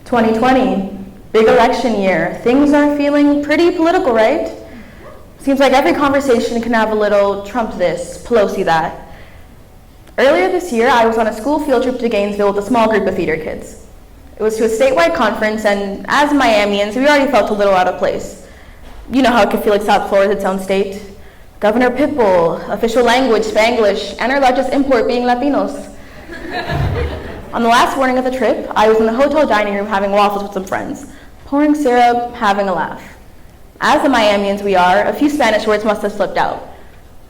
2020, big election year. Things are feeling pretty political, right? Seems like every conversation can have a little Trump this, Pelosi that. Earlier this year, I was on a school field trip to Gainesville with a small group of theater kids. It was to a statewide conference, and as Miamians, we already felt a little out of place. You know how it could feel like South Florida's its own state. Governor Pitbull, official language, Spanglish, and our largest import being Latinos. On the last morning of the trip, I was in the hotel dining room having waffles with some friends, pouring syrup, having a laugh. As the Miamians we are, a few Spanish words must have slipped out.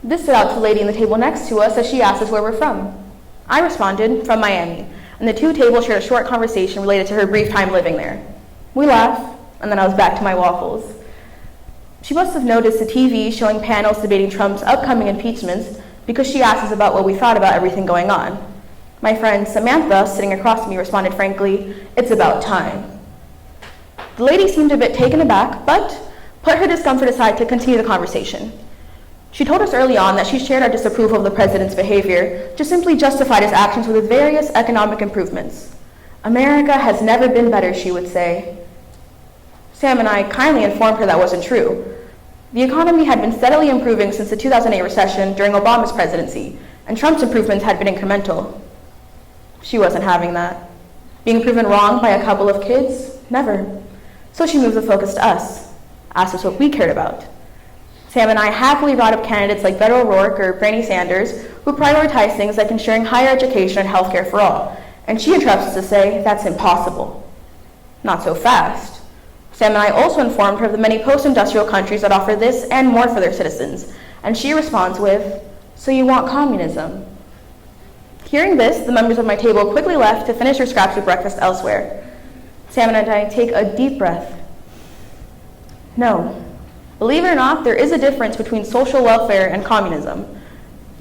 This stood out to the lady in the table next to us as she asked us where we're from. I responded, from Miami, and the two tables shared a short conversation related to her brief time living there. We laughed, and then I was back to my waffles. She must have noticed the TV showing panels debating Trump's upcoming impeachments because she asked us about what we thought about everything going on. My friend Samantha, sitting across from me, responded frankly, "It's about time." The lady seemed a bit taken aback, but put her discomfort aside to continue the conversation. She told us early on that she shared our disapproval of the president's behavior, just simply justified his actions with various economic improvements. America has never been better, she would say. Sam and I kindly informed her that wasn't true. The economy had been steadily improving since the 2008 recession during Obama's presidency, and Trump's improvements had been incremental. She wasn't having that. Being proven wrong by a couple of kids? Never. So she moved the focus to us, asked us what we cared about. Sam and I happily brought up candidates like Beto O'Rourke or Bernie Sanders, who prioritize things like ensuring higher education and healthcare for all, and she interrupts us to say, that's impossible. Not so fast. Sam and I also informed her of the many post-industrial countries that offer this and more for their citizens, and she responds with, so you want communism? Hearing this, the members of my table quickly left to finish their scraps of breakfast elsewhere. Sam and I take a deep breath. No. Believe it or not, there is a difference between social welfare and communism.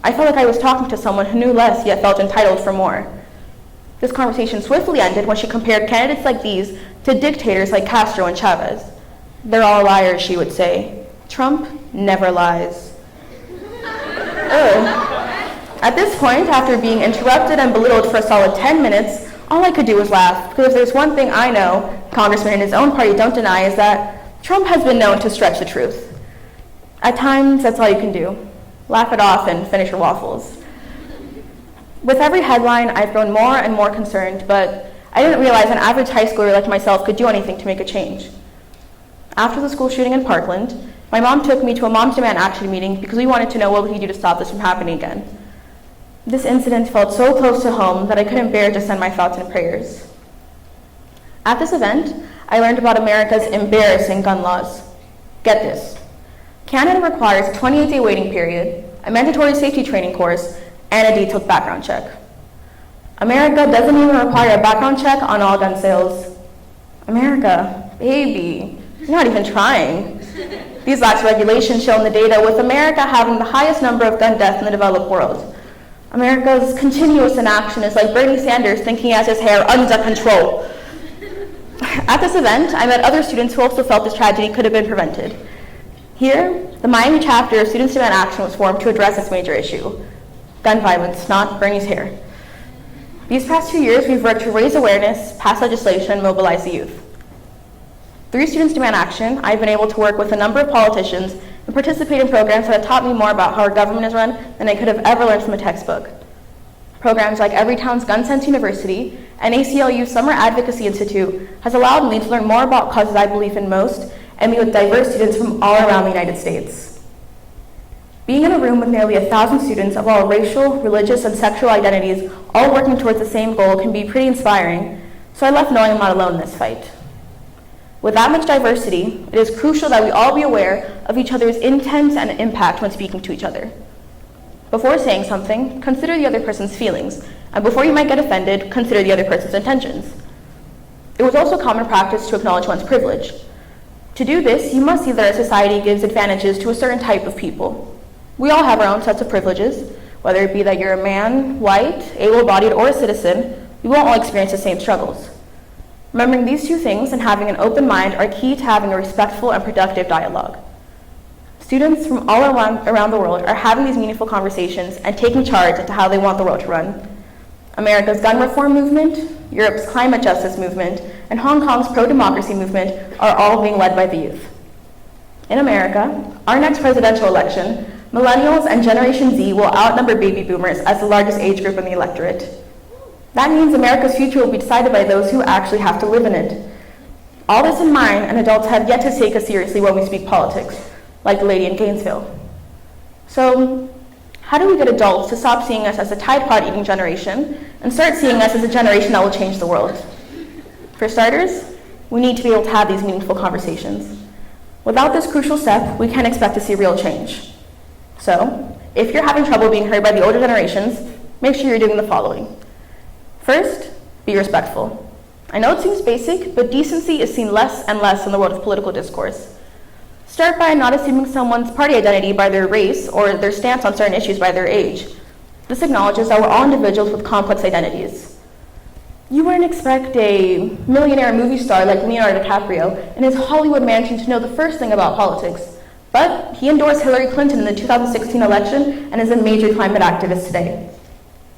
I felt like I was talking to someone who knew less yet felt entitled for more. This conversation swiftly ended when she compared candidates like these to dictators like Castro and Chavez. They're all liars, she would say. Trump never lies. At this point, after being interrupted and belittled for a solid 10 minutes, all I could do was laugh, because if there's one thing I know congressmen in his own party don't deny is that Trump has been known to stretch the truth. At times, that's all you can do. Laugh it off and finish your waffles. With every headline, I've grown more and more concerned, but I didn't realize an average high schooler like myself could do anything to make a change. After the school shooting in Parkland, my mom took me to a Moms Demand Action meeting because we wanted to know what we could do to stop this from happening again. This incident felt so close to home that I couldn't bear to send my thoughts and prayers. At this event, I learned about America's embarrassing gun laws. Get this. Canada requires a 28-day waiting period, a mandatory safety training course, and a detailed background check. America doesn't even require a background check on all gun sales. America, baby, you're not even trying. These lax regulations show in the data with America having the highest number of gun deaths in the developed world. America's continuous inaction is like Bernie Sanders thinking he has his hair under control. At this event, I met other students who also felt this tragedy could have been prevented. Here, the Miami chapter of Students Demand Action was formed to address this major issue. Gun violence, not Bernie's hair. These past 2 years, we've worked to raise awareness, pass legislation, and mobilize the youth. Through Students Demand Action, I've been able to work with a number of politicians and participate in programs that have taught me more about how our government is run than I could have ever learned from a textbook. Programs like Everytown's Gun Sense University and ACLU's Summer Advocacy Institute has allowed me to learn more about causes I believe in most and meet with diverse students from all around the United States. Being in a room with nearly 1,000 students of all racial, religious, and sexual identities all working towards the same goal can be pretty inspiring, so I left knowing I'm not alone in this fight. With that much diversity, it is crucial that we all be aware of each other's intent and impact when speaking to each other. Before saying something, consider the other person's feelings, and before you might get offended, consider the other person's intentions. It was also common practice to acknowledge one's privilege. To do this, you must see that our society gives advantages to a certain type of people. We all have our own sets of privileges, whether it be that you're a man, white, able-bodied, or a citizen, we won't all experience the same struggles. Remembering these two things and having an open mind are key to having a respectful and productive dialogue. Students from all around the world are having these meaningful conversations and taking charge as to how they want the world to run. America's gun reform movement, Europe's climate justice movement, and Hong Kong's pro-democracy movement are all being led by the youth. In America, our next presidential election, millennials and Generation Z will outnumber baby boomers as the largest age group in the electorate. That means America's future will be decided by those who actually have to live in it. All this in mind, and adults have yet to take us seriously when we speak politics, like the lady in Gainesville. So, how do we get adults to stop seeing us as a Tide Pod eating generation and start seeing us as a generation that will change the world? For starters, we need to be able to have these meaningful conversations. Without this crucial step, we can't expect to see real change. So, if you're having trouble being heard by the older generations, make sure you're doing the following. First, be respectful. I know it seems basic, but decency is seen less and less in the world of political discourse. Start by not assuming someone's party identity by their race or their stance on certain issues by their age. This acknowledges that we're all individuals with complex identities. You wouldn't expect a millionaire movie star like Leonardo DiCaprio in his Hollywood mansion to know the first thing about politics, but he endorsed Hillary Clinton in the 2016 election and is a major climate activist today.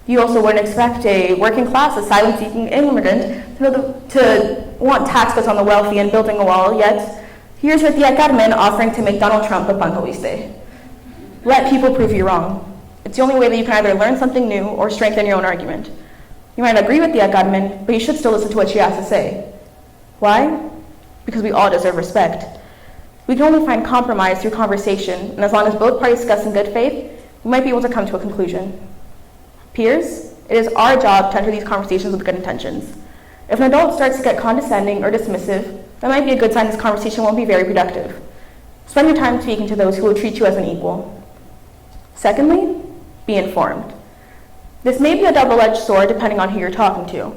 You also wouldn't expect a working-class asylum-seeking immigrant to want tax cuts on the wealthy and building a wall, yet here's Maria Carmen offering to make Donald Trump a pancoiste. Let people prove you wrong. It's the only way that you can either learn something new or strengthen your own argument. You might agree with Maria Carmen, but you should still listen to what she has to say. Why? Because we all deserve respect. We can only find compromise through conversation, and as long as both parties discuss in good faith, we might be able to come to a conclusion. Peers, it is our job to enter these conversations with good intentions. If an adult starts to get condescending or dismissive, that might be a good sign this conversation won't be very productive. Spend your time speaking to those who will treat you as an equal. Secondly, be informed. This may be a double-edged sword depending on who you're talking to.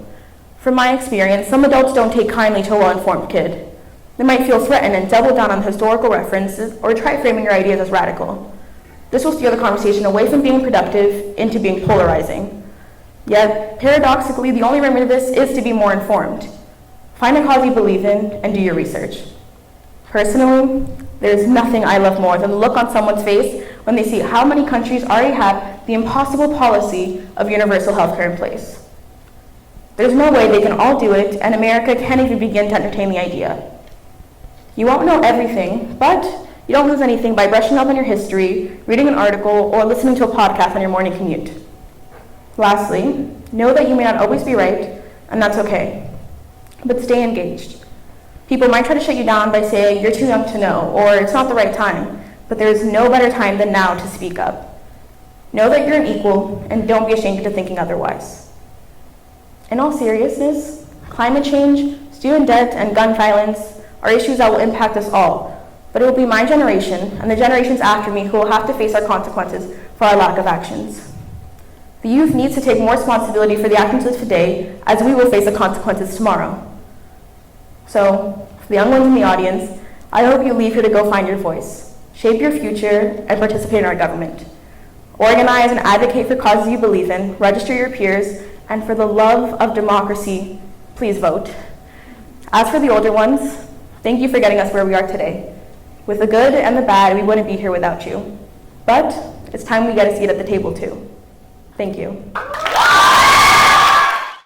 From my experience, some adults don't take kindly to a well-informed kid. They might feel threatened and double down on historical references or try framing your ideas as radical. This will steer the conversation away from being productive into being polarizing. Yet, paradoxically, the only remedy to this is to be more informed. Find a cause you believe in and do your research. Personally, there's nothing I love more than the look on someone's face when they see how many countries already have the impossible policy of universal health care in place. There's no way they can all do it, and America can't even begin to entertain the idea. You won't know everything, but you don't lose anything by brushing up on your history, reading an article, or listening to a podcast on your morning commute. Lastly, know that you may not always be right, and that's okay. But stay engaged. People might try to shut you down by saying you're too young to know, or it's not the right time, but there is no better time than now to speak up. Know that you're an equal, and don't be ashamed of thinking otherwise. In all seriousness, climate change, student debt, and gun violence are issues that will impact us all, but it will be my generation and the generations after me who will have to face our consequences for our lack of actions. The youth needs to take more responsibility for the actions of today, as we will face the consequences tomorrow. So, for the young ones in the audience, I hope you leave here to go find your voice, shape your future, and participate in our government. Organize and advocate for causes you believe in, register your peers, and for the love of democracy, please vote. As for the older ones, thank you for getting us where we are today. With the good and the bad, we wouldn't be here without you. But it's time we get a seat at the table too. Thank you.